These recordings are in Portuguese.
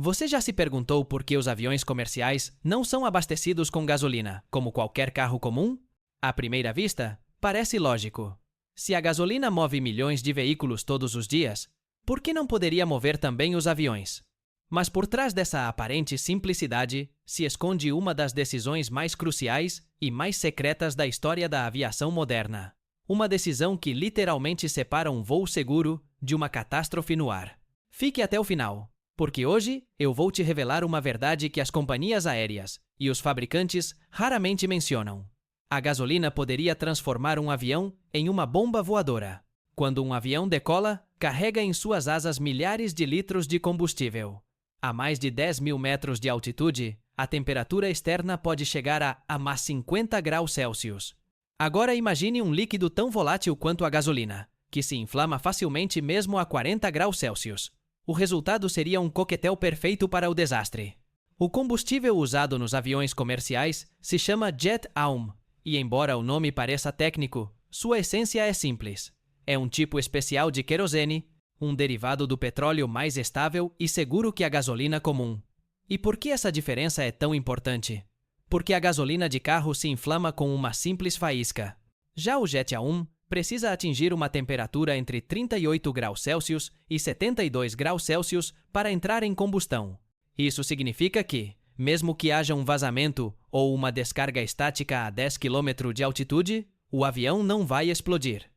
Você já se perguntou por que os aviões comerciais não são abastecidos com gasolina, como qualquer carro comum? À primeira vista, parece lógico. Se a gasolina move milhões de veículos todos os dias, por que não poderia mover também os aviões? Mas por trás dessa aparente simplicidade se esconde uma das decisões mais cruciais e mais secretas da história da aviação moderna. Uma decisão que literalmente separa um voo seguro de uma catástrofe no ar. Fique até o final, porque hoje eu vou te revelar uma verdade que as companhias aéreas e os fabricantes raramente mencionam. A gasolina poderia transformar um avião em uma bomba voadora. Quando um avião decola, carrega em suas asas milhares de litros de combustível. A mais de 10.000 metros de altitude, a temperatura externa pode chegar a mais 50 graus Celsius. Agora imagine um líquido tão volátil quanto a gasolina, que se inflama facilmente mesmo a 40 graus Celsius. O resultado seria um coquetel perfeito para o desastre. O combustível usado nos aviões comerciais se chama Jet Aum, e embora o nome pareça técnico, sua essência é simples. É um tipo especial de querosene, um derivado do petróleo mais estável e seguro que a gasolina comum. E por que essa diferença é tão importante? Porque a gasolina de carro se inflama com uma simples faísca. Já o Jet Aum precisa atingir uma temperatura entre 38 graus Celsius e 72 graus Celsius para entrar em combustão. Isso significa que, mesmo que haja um vazamento ou uma descarga estática a 10 km de altitude, o avião não vai explodir.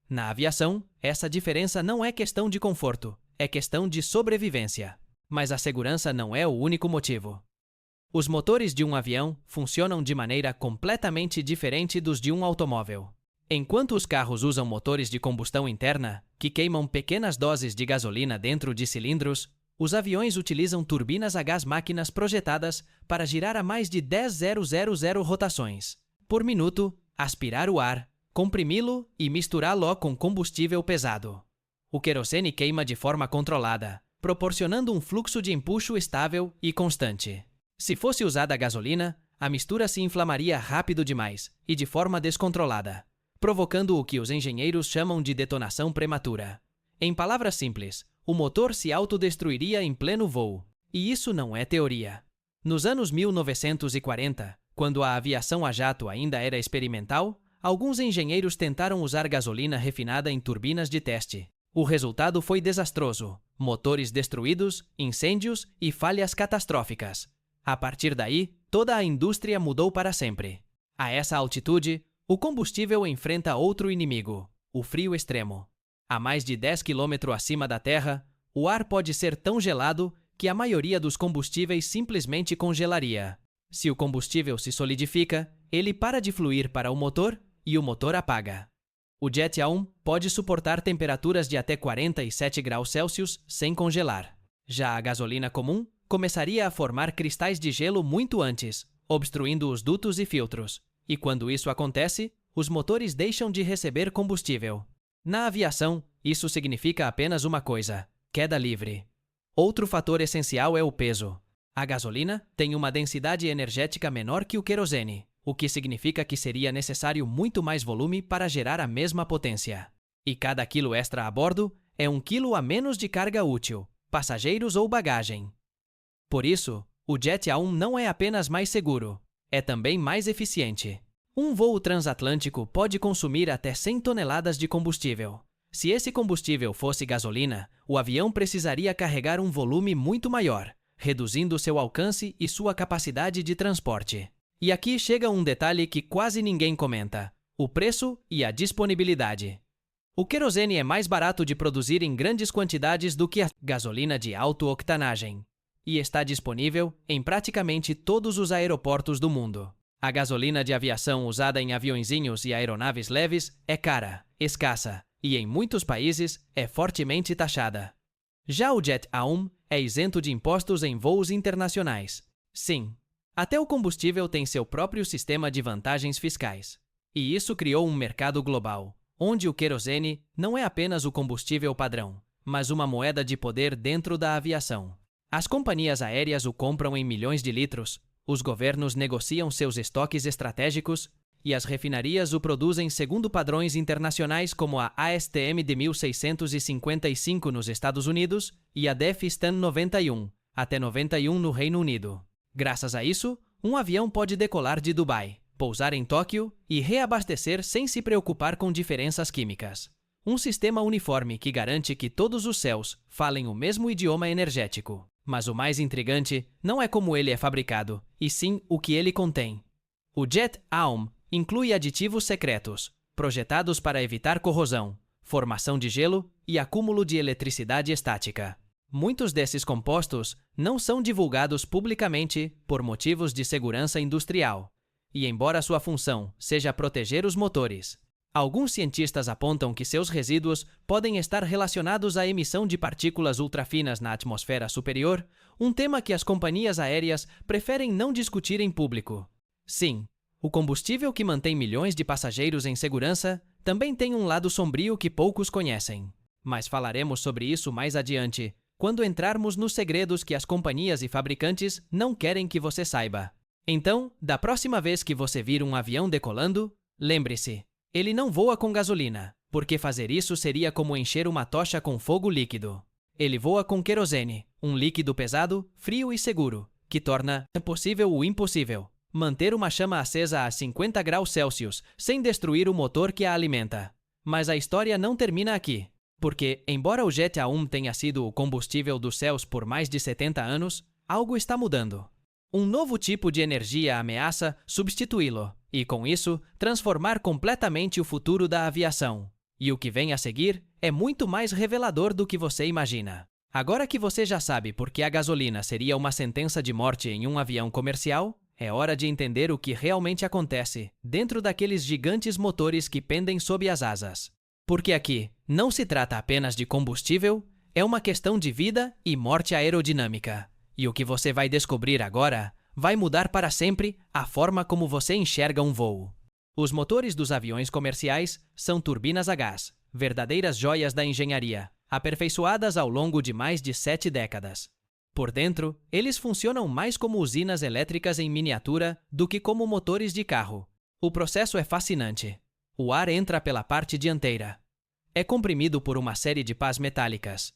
Na aviação, essa diferença não é questão de conforto, é questão de sobrevivência. Mas a segurança não é o único motivo. Os motores de um avião funcionam de maneira completamente diferente dos de um automóvel. Enquanto os carros usam motores de combustão interna, que queimam pequenas doses de gasolina dentro de cilindros, os aviões utilizam turbinas a gás máquinas projetadas para girar a mais de 10.000 rotações por minuto, aspirar o ar, comprimi-lo e misturá-lo com combustível pesado. O querosene queima de forma controlada, proporcionando um fluxo de empuxo estável e constante. Se fosse usada a gasolina, a mistura se inflamaria rápido demais e de forma descontrolada, provocando o que os engenheiros chamam de detonação prematura. Em palavras simples, o motor se autodestruiria em pleno voo. E isso não é teoria. Nos anos 1940, quando a aviação a jato ainda era experimental, alguns engenheiros tentaram usar gasolina refinada em turbinas de teste. O resultado foi desastroso: motores destruídos, incêndios e falhas catastróficas. A partir daí, toda a indústria mudou para sempre. A essa altitude, o combustível enfrenta outro inimigo: o frio extremo. A mais de 10 km acima da Terra, o ar pode ser tão gelado que a maioria dos combustíveis simplesmente congelaria. Se o combustível se solidifica, ele para de fluir para o motor e o motor apaga. O Jet Aum pode suportar temperaturas de até 47 graus Celsius sem congelar. Já a gasolina comum começaria a formar cristais de gelo muito antes, obstruindo os dutos e filtros. E quando isso acontece, os motores deixam de receber combustível. Na aviação, isso significa apenas uma coisa: queda livre. Outro fator essencial é o peso. A gasolina tem uma densidade energética menor que o querosene, o que significa que seria necessário muito mais volume para gerar a mesma potência. E cada quilo extra a bordo é 1 quilo a menos de carga útil, passageiros ou bagagem. Por isso, o Jet Aum não é apenas mais seguro, é também mais eficiente. Um voo transatlântico pode consumir até 100 toneladas de combustível. Se esse combustível fosse gasolina, o avião precisaria carregar um volume muito maior, reduzindo seu alcance e sua capacidade de transporte. E aqui chega um detalhe que quase ninguém comenta: o preço e a disponibilidade. O querosene é mais barato de produzir em grandes quantidades do que a gasolina de alta-octanagem, e está disponível em praticamente todos os aeroportos do mundo. A gasolina de aviação usada em aviõezinhos e aeronaves leves é cara, escassa, e em muitos países é fortemente taxada. Já o Jet Aum é isento de impostos em voos internacionais. Sim, até o combustível tem seu próprio sistema de vantagens fiscais. E isso criou um mercado global, onde o querosene não é apenas o combustível padrão, mas uma moeda de poder dentro da aviação. As companhias aéreas o compram em milhões de litros, os governos negociam seus estoques estratégicos e as refinarias o produzem segundo padrões internacionais como a ASTM de 1655 nos Estados Unidos e a DEF STAN 91, até 91 no Reino Unido. Graças a isso, um avião pode decolar de Dubai, pousar em Tóquio e reabastecer sem se preocupar com diferenças químicas. Um sistema uniforme que garante que todos os céus falem o mesmo idioma energético. Mas o mais intrigante não é como ele é fabricado, e sim o que ele contém. O Jet A1 inclui aditivos secretos, projetados para evitar corrosão, formação de gelo e acúmulo de eletricidade estática. Muitos desses compostos não são divulgados publicamente por motivos de segurança industrial, e embora sua função seja proteger os motores, alguns cientistas apontam que seus resíduos podem estar relacionados à emissão de partículas ultrafinas na atmosfera superior, um tema que as companhias aéreas preferem não discutir em público. Sim, o combustível que mantém milhões de passageiros em segurança também tem um lado sombrio que poucos conhecem. Mas falaremos sobre isso mais adiante, quando entrarmos nos segredos que as companhias e fabricantes não querem que você saiba. Então, da próxima vez que você vir um avião decolando, lembre-se, ele não voa com gasolina, porque fazer isso seria como encher uma tocha com fogo líquido. Ele voa com querosene, um líquido pesado, frio e seguro, que torna possível o impossível: manter uma chama acesa a 50 graus Celsius sem destruir o motor que a alimenta. Mas a história não termina aqui, porque, embora o Jet A1 tenha sido o combustível dos céus por mais de 70 anos, algo está mudando. Um novo tipo de energia ameaça substituí-lo e, com isso, transformar completamente o futuro da aviação. E o que vem a seguir é muito mais revelador do que você imagina. Agora que você já sabe por que a gasolina seria uma sentença de morte em um avião comercial, é hora de entender o que realmente acontece dentro daqueles gigantes motores que pendem sob as asas. Porque aqui não se trata apenas de combustível, é uma questão de vida e morte aerodinâmica. E o que você vai descobrir agora vai mudar para sempre a forma como você enxerga um voo. Os motores dos aviões comerciais são turbinas a gás, verdadeiras joias da engenharia, aperfeiçoadas ao longo de mais de 7 décadas. Por dentro, eles funcionam mais como usinas elétricas em miniatura do que como motores de carro. O processo é fascinante. O ar entra pela parte dianteira. É comprimido por uma série de pás metálicas.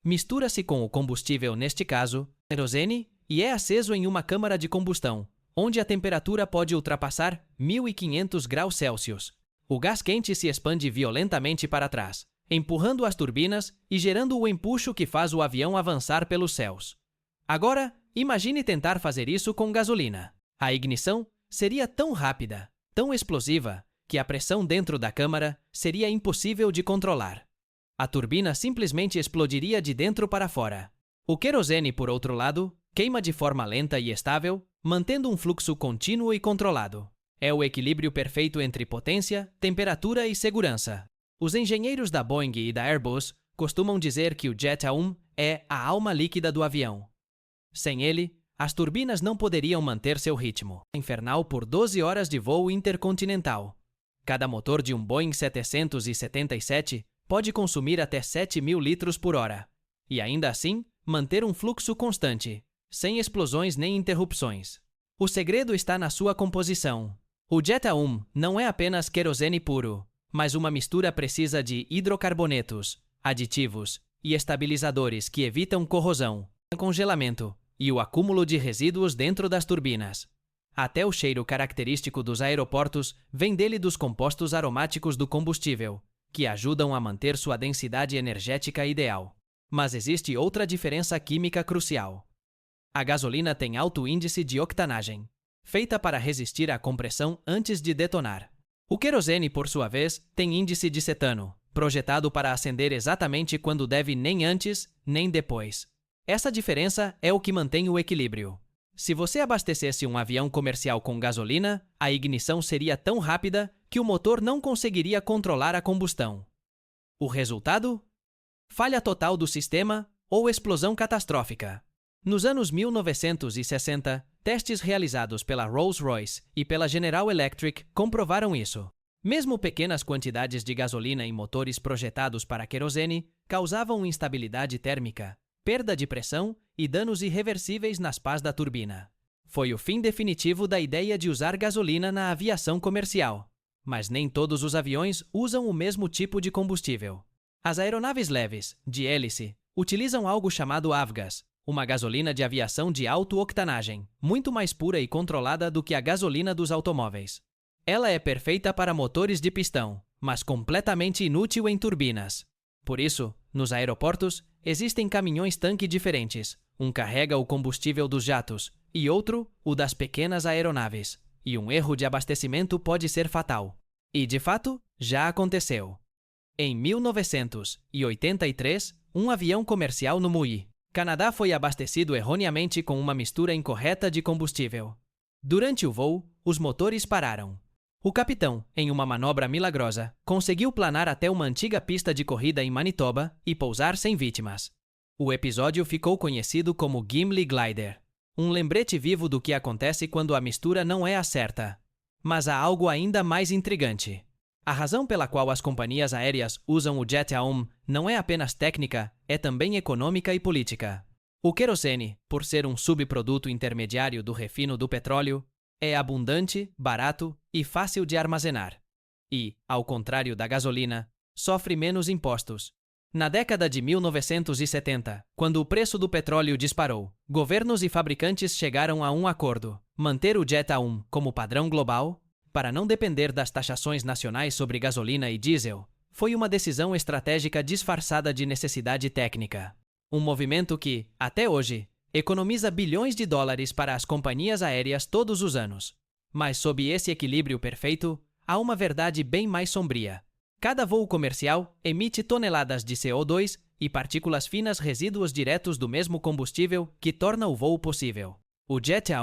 Mistura-se com o combustível, neste caso, querosene, e é aceso em uma câmara de combustão, onde a temperatura pode ultrapassar 1500 graus Celsius. O gás quente se expande violentamente para trás, empurrando as turbinas e gerando o empuxo que faz o avião avançar pelos céus. Agora, imagine tentar fazer isso com gasolina. A ignição seria tão rápida, tão explosiva, que a pressão dentro da câmara seria impossível de controlar. A turbina simplesmente explodiria de dentro para fora. O querosene, por outro lado, queima de forma lenta e estável, mantendo um fluxo contínuo e controlado. É o equilíbrio perfeito entre potência, temperatura e segurança. Os engenheiros da Boeing e da Airbus costumam dizer que o Jet A1 é a alma líquida do avião. Sem ele, as turbinas não poderiam manter seu ritmo infernal por 12 horas de voo intercontinental. Cada motor de um Boeing 777 pode consumir até 7.000 litros por hora, e ainda assim manter um fluxo constante, sem explosões nem interrupções. O segredo está na sua composição. O Jet A1 não é apenas querosene puro, mas uma mistura precisa de hidrocarbonetos, aditivos e estabilizadores que evitam corrosão, congelamento e o acúmulo de resíduos dentro das turbinas. Até o cheiro característico dos aeroportos vem dele dos compostos aromáticos do combustível, que ajudam a manter sua densidade energética ideal. Mas existe outra diferença química crucial. A gasolina tem alto índice de octanagem, feita para resistir à compressão antes de detonar. O querosene, por sua vez, tem índice de cetano, projetado para acender exatamente quando deve, nem antes, nem depois. Essa diferença é o que mantém o equilíbrio. Se você abastecesse um avião comercial com gasolina, a ignição seria tão rápida que o motor não conseguiria controlar a combustão. O resultado? Falha total do sistema ou explosão catastrófica. Nos anos 1960, testes realizados pela Rolls-Royce e pela General Electric comprovaram isso. Mesmo pequenas quantidades de gasolina em motores projetados para querosene causavam instabilidade térmica, perda de pressão e danos irreversíveis nas pás da turbina. Foi o fim definitivo da ideia de usar gasolina na aviação comercial. Mas nem todos os aviões usam o mesmo tipo de combustível. As aeronaves leves, de hélice, utilizam algo chamado avgas, uma gasolina de aviação de alta-octanagem, muito mais pura e controlada do que a gasolina dos automóveis. Ela é perfeita para motores de pistão, mas completamente inútil em turbinas. Por isso, nos aeroportos, existem caminhões-tanque diferentes. Um carrega o combustível dos jatos e outro, o das pequenas aeronaves. E um erro de abastecimento pode ser fatal. E, de fato, já aconteceu. Em 1983, um avião comercial no Mui, Canadá foi abastecido erroneamente com uma mistura incorreta de combustível. Durante o voo, os motores pararam. O capitão, em uma manobra milagrosa, conseguiu planar até uma antiga pista de corrida em Manitoba e pousar sem vítimas. O episódio ficou conhecido como Gimli Glider, um lembrete vivo do que acontece quando a mistura não é a certa. Mas há algo ainda mais intrigante. A razão pela qual as companhias aéreas usam o jet a não é apenas técnica, é também econômica e política. O querosene, por ser um subproduto intermediário do refino do petróleo, é abundante, barato e fácil de armazenar. E, ao contrário da gasolina, sofre menos impostos. Na década de 1970, quando o preço do petróleo disparou, governos e fabricantes chegaram a um acordo: manter o jet a como padrão global, para não depender das taxações nacionais sobre gasolina e diesel. Foi uma decisão estratégica disfarçada de necessidade técnica. Um movimento que, até hoje, economiza bilhões de dólares para as companhias aéreas todos os anos. Mas sob esse equilíbrio perfeito, há uma verdade bem mais sombria. Cada voo comercial emite toneladas de CO2 e partículas finas, resíduos diretos do mesmo combustível que torna o voo possível. O jet a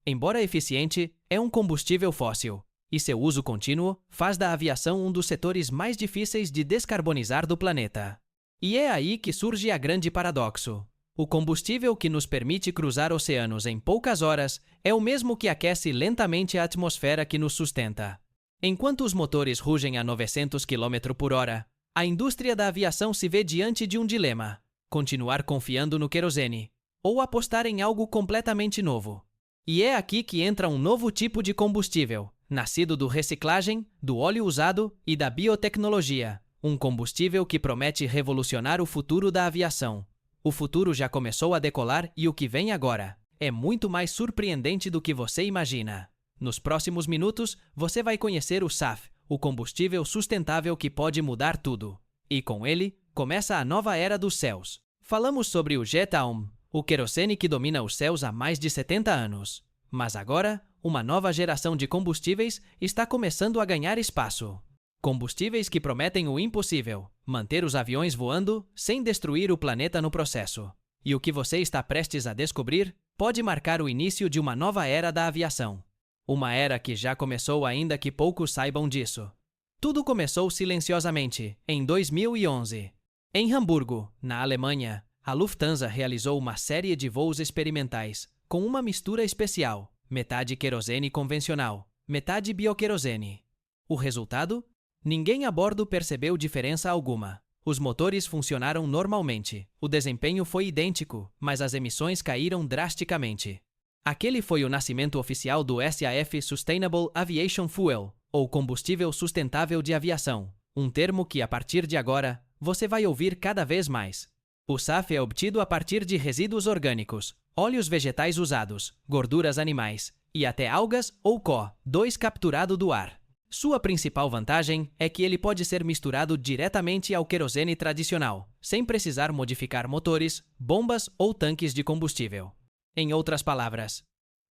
embora eficiente, é um combustível fóssil, e seu uso contínuo faz da aviação um dos setores mais difíceis de descarbonizar do planeta. E é aí que surge a grande paradoxo. O combustível que nos permite cruzar oceanos em poucas horas é o mesmo que aquece lentamente a atmosfera que nos sustenta. Enquanto os motores rugem a 900 km/h, a indústria da aviação se vê diante de um dilema: continuar confiando no querosene ou apostar em algo completamente novo. E é aqui que entra um novo tipo de combustível, nascido do reciclagem, do óleo usado e da biotecnologia, um combustível que promete revolucionar o futuro da aviação. O futuro já começou a decolar e o que vem agora é muito mais surpreendente do que você imagina. Nos próximos minutos, você vai conhecer o SAF, o combustível sustentável que pode mudar tudo. E com ele, começa a nova era dos céus. Falamos sobre o jet a o querosene que domina os céus há mais de 70 anos. Mas agora, uma nova geração de combustíveis está começando a ganhar espaço. Combustíveis que prometem o impossível: manter os aviões voando sem destruir o planeta no processo. E o que você está prestes a descobrir pode marcar o início de uma nova era da aviação. Uma era que já começou, ainda que poucos saibam disso. Tudo começou silenciosamente, em 2011. Em Hamburgo, na Alemanha, a Lufthansa realizou uma série de voos experimentais, com uma mistura especial: metade querosene convencional, metade bioquerosene. O resultado? Ninguém a bordo percebeu diferença alguma. Os motores funcionaram normalmente, o desempenho foi idêntico, mas as emissões caíram drasticamente. Aquele foi o nascimento oficial do SAF, Sustainable Aviation Fuel, ou combustível sustentável de aviação, um termo que, a partir de agora, você vai ouvir cada vez mais. O SAF é obtido a partir de resíduos orgânicos, óleos vegetais usados, gorduras animais e até algas ou CO2 capturado do ar. Sua principal vantagem é que ele pode ser misturado diretamente ao querosene tradicional, sem precisar modificar motores, bombas ou tanques de combustível. Em outras palavras,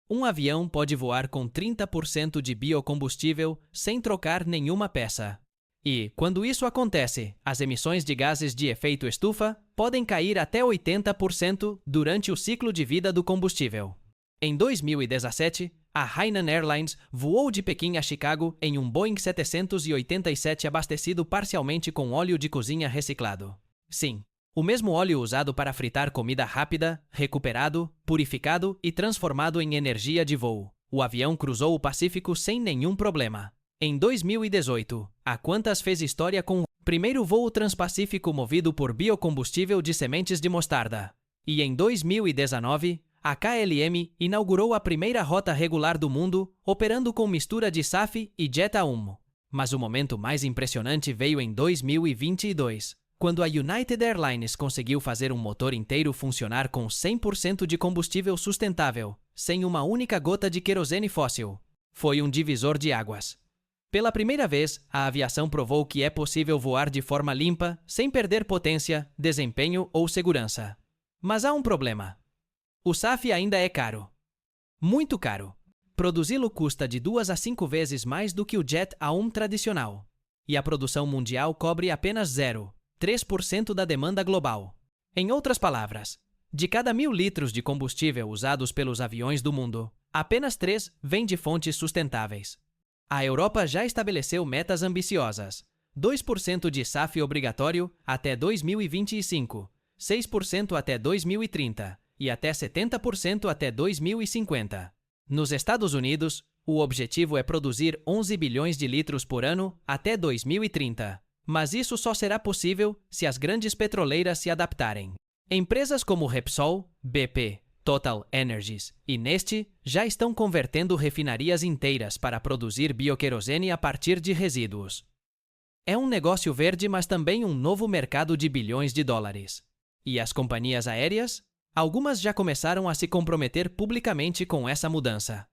um avião pode voar com 30% de biocombustível sem trocar nenhuma peça. E, quando isso acontece, as emissões de gases de efeito estufa podem cair até 80% durante o ciclo de vida do combustível. Em 2017, a Hainan Airlines voou de Pequim a Chicago em um Boeing 787 abastecido parcialmente com óleo de cozinha reciclado. Sim, o mesmo óleo usado para fritar comida rápida, recuperado, purificado e transformado em energia de voo. O avião cruzou o Pacífico sem nenhum problema. Em 2018, a Qantas fez história com o primeiro voo transpacífico movido por biocombustível de sementes de mostarda. E em 2019, a KLM inaugurou a primeira rota regular do mundo, operando com mistura de SAF e jet a Mas o momento mais impressionante veio em 2022. Quando a United Airlines conseguiu fazer um motor inteiro funcionar com 100% de combustível sustentável, sem uma única gota de querosene fóssil, foi um divisor de águas. Pela primeira vez, a aviação provou que é possível voar de forma limpa, sem perder potência, desempenho ou segurança. Mas há um problema. O SAF ainda é caro. Muito caro. Produzi-lo custa de 2 a 5 vezes mais do que o Jet A1 tradicional. E a produção mundial cobre apenas 0,3% da demanda global. Em outras palavras, de cada 1.000 litros de combustível usados pelos aviões do mundo, apenas 3 vêm de fontes sustentáveis. A Europa já estabeleceu metas ambiciosas: 2% de SAF obrigatório até 2025, 6% até 2030 e até 70% até 2050. Nos Estados Unidos, o objetivo é produzir 11 bilhões de litros por ano até 2030, mas isso só será possível se as grandes petroleiras se adaptarem. Empresas como Repsol, BP, Total Energies e Neste já estão convertendo refinarias inteiras para produzir bioquerosene a partir de resíduos. É um negócio verde, mas também um novo mercado de bilhões de dólares. E as companhias aéreas? Algumas já começaram a se comprometer publicamente com essa mudança.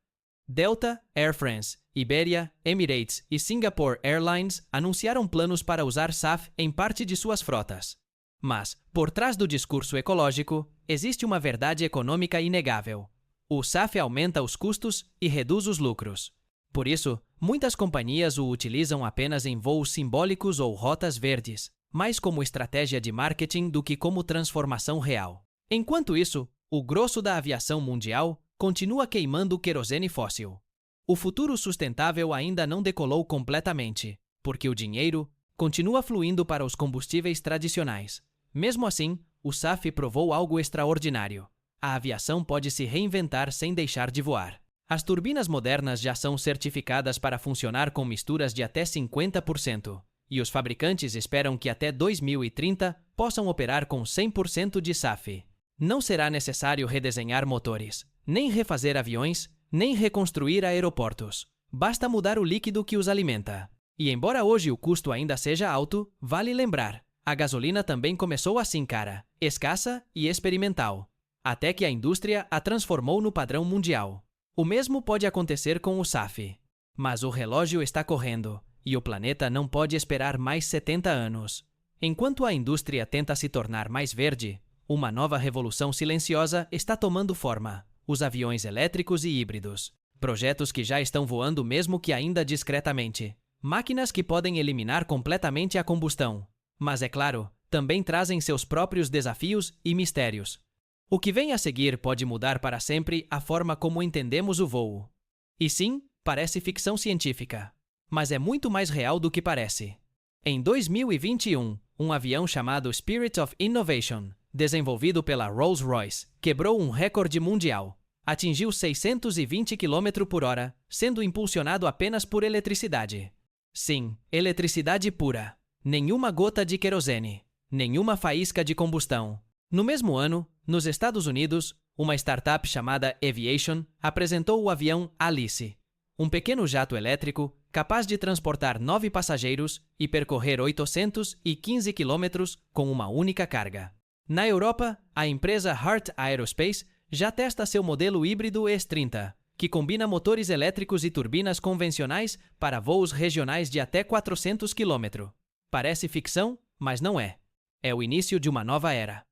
Delta, Air France, Iberia, Emirates e Singapore Airlines anunciaram planos para usar SAF em parte de suas frotas. Mas, por trás do discurso ecológico, existe uma verdade econômica inegável. O SAF aumenta os custos e reduz os lucros. Por isso, muitas companhias o utilizam apenas em voos simbólicos ou rotas verdes, mais como estratégia de marketing do que como transformação real. Enquanto isso, o grosso da aviação mundial continua queimando querosene fóssil. O futuro sustentável ainda não decolou completamente, porque o dinheiro continua fluindo para os combustíveis tradicionais. Mesmo assim, o SAF provou algo extraordinário. A aviação pode se reinventar sem deixar de voar. As turbinas modernas já são certificadas para funcionar com misturas de até 50%, e os fabricantes esperam que até 2030 possam operar com 100% de SAF. Não será necessário redesenhar motores, nem refazer aviões, nem reconstruir aeroportos. Basta mudar o líquido que os alimenta. E embora hoje o custo ainda seja alto, vale lembrar: a gasolina também começou assim cara, escassa e experimental, até que a indústria a transformou no padrão mundial. O mesmo pode acontecer com o SAF. Mas o relógio está correndo, e o planeta não pode esperar mais 70 anos. Enquanto a indústria tenta se tornar mais verde, uma nova revolução silenciosa está tomando forma: os aviões elétricos e híbridos. Projetos que já estão voando mesmo que ainda discretamente. Máquinas que podem eliminar completamente a combustão. Mas é claro, também trazem seus próprios desafios e mistérios. O que vem a seguir pode mudar para sempre a forma como entendemos o voo. E sim, parece ficção científica. Mas é muito mais real do que parece. Em 2021, um avião chamado Spirit of Innovation, desenvolvido pela Rolls-Royce, quebrou um recorde mundial. Atingiu 620 km/h, sendo impulsionado apenas por eletricidade. Sim, eletricidade pura. Nenhuma gota de querosene. Nenhuma faísca de combustão. No mesmo ano, nos Estados Unidos, uma startup chamada Aviation apresentou o avião Alice, um pequeno jato elétrico capaz de transportar 9 passageiros e percorrer 815 km com uma única carga. Na Europa, a empresa Heart Aerospace já testa seu modelo híbrido ES-30, que combina motores elétricos e turbinas convencionais para voos regionais de até 400 km. Parece ficção, mas não é. É o início de uma nova era.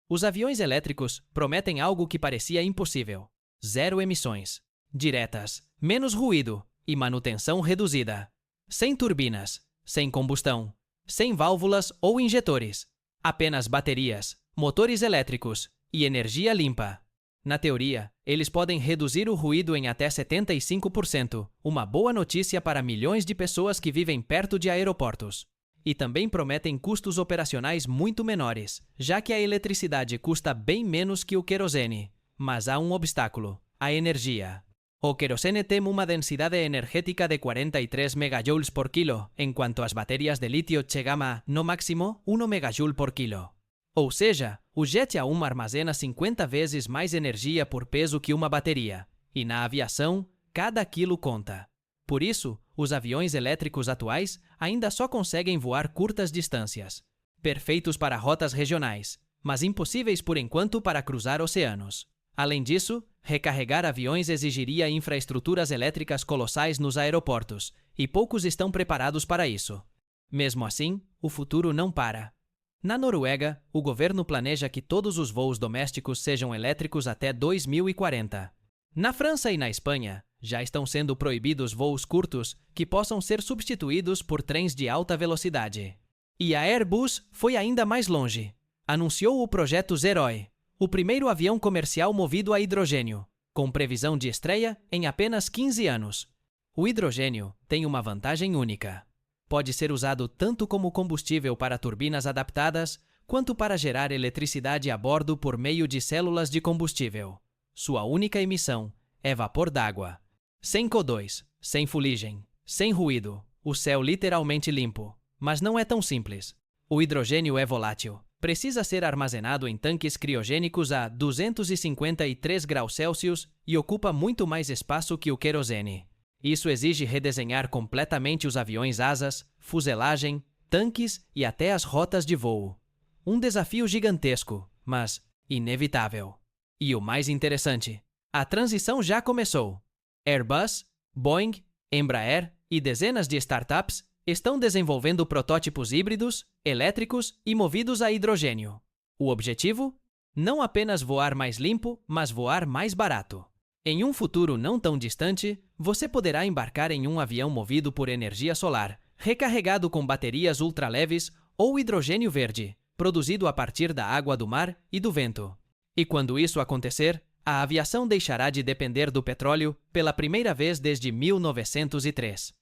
Os aviões elétricos prometem algo que parecia impossível: 0 emissões diretas, menos ruído e manutenção reduzida. Sem turbinas, sem combustão, sem válvulas ou injetores. Apenas baterias, motores elétricos e energia limpa. Na teoria, eles podem reduzir o ruído em até 75%, uma boa notícia para milhões de pessoas que vivem perto de aeroportos. E também prometem custos operacionais muito menores, já que a eletricidade custa bem menos que o querosene. Mas há um obstáculo: a energia. O querosene tem uma densidade energética de 43 megajoules por quilo, enquanto as baterias de litio chegam a, no máximo, 1 megajoule por quilo. Ou seja, o Jet A1 armazena 50 vezes mais energia por peso que uma bateria. E na aviação, cada quilo conta. Por isso, os aviões elétricos atuais ainda só conseguem voar curtas distâncias. perfeitos para rotas regionais, mas impossíveis por enquanto para cruzar oceanos. Além disso, recarregar aviões exigiria infraestruturas elétricas colossais nos aeroportos, e poucos estão preparados para isso. Mesmo assim, o futuro não para. Na Noruega, o governo planeja que todos os voos domésticos sejam elétricos até 2040. Na França e na Espanha, já estão sendo proibidos voos curtos que possam ser substituídos por trens de alta velocidade. E a Airbus foi ainda mais longe. Anunciou o projeto Zeroe, o primeiro avião comercial movido a hidrogênio, com previsão de estreia em apenas 15 anos. O hidrogênio tem uma vantagem única. Pode ser usado tanto como combustível para turbinas adaptadas, quanto para gerar eletricidade a bordo por meio de células de combustível. Sua única emissão é vapor d'água. Sem CO2, sem fuligem, sem ruído, o céu literalmente limpo. Mas não é tão simples. O hidrogênio é volátil. Precisa ser armazenado em tanques criogênicos a 253 graus Celsius e ocupa muito mais espaço que o querosene. Isso exige redesenhar completamente os aviões asas, fuselagem, tanques e até as rotas de voo. Um desafio gigantesco, mas inevitável. E o mais interessante, a transição já começou. Airbus, Boeing, Embraer e dezenas de startups estão desenvolvendo protótipos híbridos, elétricos e movidos a hidrogênio. O objetivo? Não apenas voar mais limpo, mas voar mais barato. Em um futuro não tão distante, você poderá embarcar em um avião movido por energia solar, recarregado com baterias ultraleves ou hidrogênio verde, produzido a partir da água do mar e do vento. E quando isso acontecer, a aviação deixará de depender do petróleo pela primeira vez desde 1903.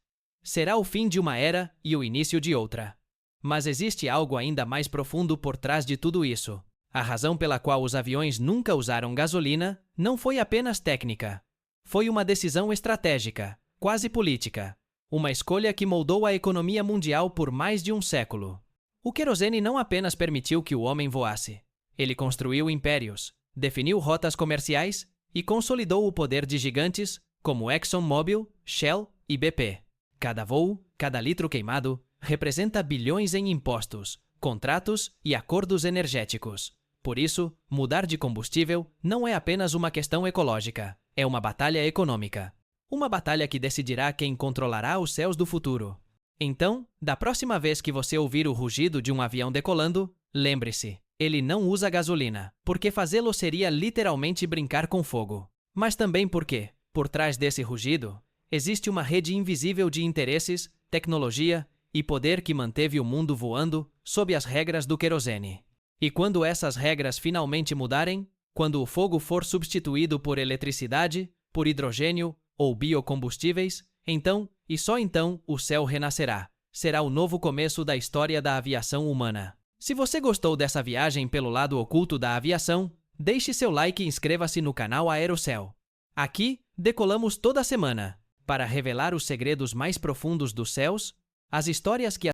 Será o fim de uma era e o início de outra. Mas existe algo ainda mais profundo por trás de tudo isso. A razão pela qual os aviões nunca usaram gasolina não foi apenas técnica. Foi uma decisão estratégica, quase política. Uma escolha que moldou a economia mundial por mais de um século. O querosene não apenas permitiu que o homem voasse. Ele construiu impérios, definiu rotas comerciais e consolidou o poder de gigantes como ExxonMobil, Shell e BP. Cada voo, cada litro queimado, representa bilhões em impostos, contratos e acordos energéticos. Por isso, mudar de combustível não é apenas uma questão ecológica, é uma batalha econômica. Uma batalha que decidirá quem controlará os céus do futuro. Então, da próxima vez que você ouvir o rugido de um avião decolando, lembre-se, ele não usa gasolina, porque fazê-lo seria literalmente brincar com fogo. Mas também porque, por trás desse rugido, existe uma rede invisível de interesses, tecnologia e poder que manteve o mundo voando sob as regras do querosene. E quando essas regras finalmente mudarem, quando o fogo for substituído por eletricidade, por hidrogênio ou biocombustíveis, então, e só então, o céu renascerá. Será o novo começo da história da aviação humana. Se você gostou dessa viagem pelo lado oculto da aviação, deixe seu like e inscreva-se no canal Aerocell. Aqui, decolamos toda semana para revelar os segredos mais profundos dos céus, as histórias que